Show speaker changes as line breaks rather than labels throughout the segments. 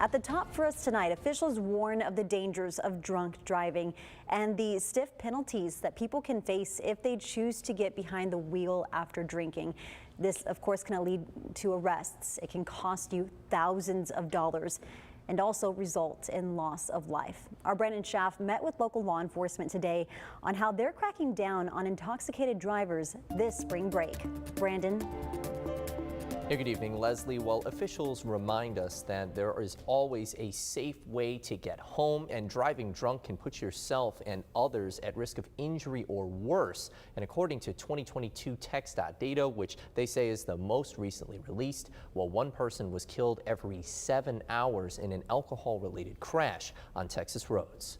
At the top for us tonight, officials warn of the dangers of drunk driving and the stiff penalties that people can face if they choose to get behind the wheel after drinking. This, of course, can lead to arrests. It can cost you thousands of dollars and also result in loss of life. Our Brandon Schaff met with local law enforcement today on how they're cracking down on intoxicated drivers this spring break. Brandon.
Hey, good evening, Leslie. Well, officials remind us that there is always a safe way to get home, and driving drunk can put yourself and others at risk of injury or worse. And according to 2022 TxDOT data, which they say is the most recently released, well, one person was killed every 7 hours in an alcohol-related crash on Texas roads.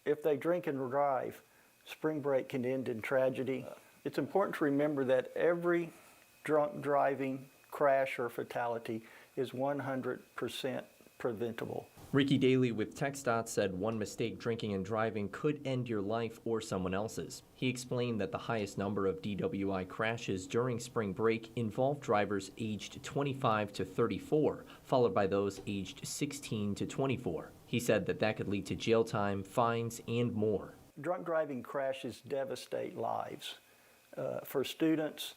If they drink and drive, spring break can end in tragedy. It's important to remember that every drunk driving crash or fatality is 100% preventable.
Ricky Daly with TxDOT said one mistake drinking and driving could end your life or someone else's. He explained that the highest number of DWI crashes during spring break involved drivers aged 25 to 34, followed by those aged 16 to 24. He said that could lead to jail time, fines, and more.
Drunk driving crashes devastate lives. For students,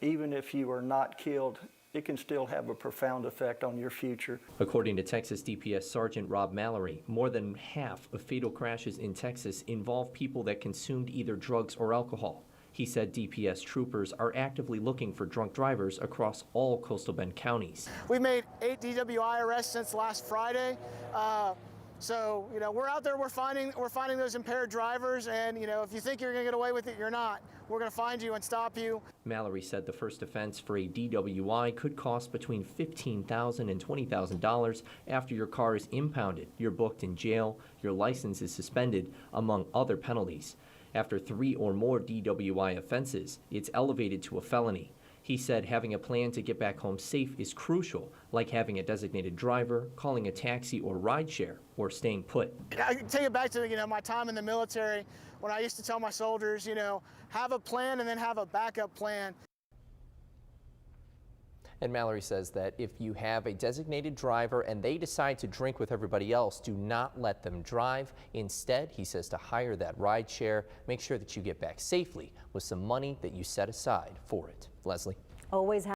even if you are not killed, it can still have a profound effect on your future.
According to Texas DPS Sergeant Rob Mallory, more than half of fatal crashes in Texas involve people that consumed either drugs or alcohol. He said DPS troopers are actively looking for drunk drivers across all coastal Bend counties.
We made 8 DWI arrests since last Friday. So, we're out there, we're finding those impaired drivers, and, if you think you're going to get away with it, you're not. We're going to find you and stop you. Mallory said the first offense for a DWI could cost between $15,000 and $20,000 after your car is impounded, you're booked in jail, your license is suspended, among other penalties. After 3 or more DWI offenses, it's elevated to a felony. He said having a plan to get back home safe is crucial, like having a designated driver, calling a taxi or rideshare, or staying put. I take it back to my time in the military when I used to tell my soldiers, have a plan and then have a backup plan.
And Mallory says that if you have a designated driver and they decide to drink with everybody else, do not let them drive. Instead, he says to hire that ride share. Make sure that you get back safely with some money that you set aside for it. Leslie.
Always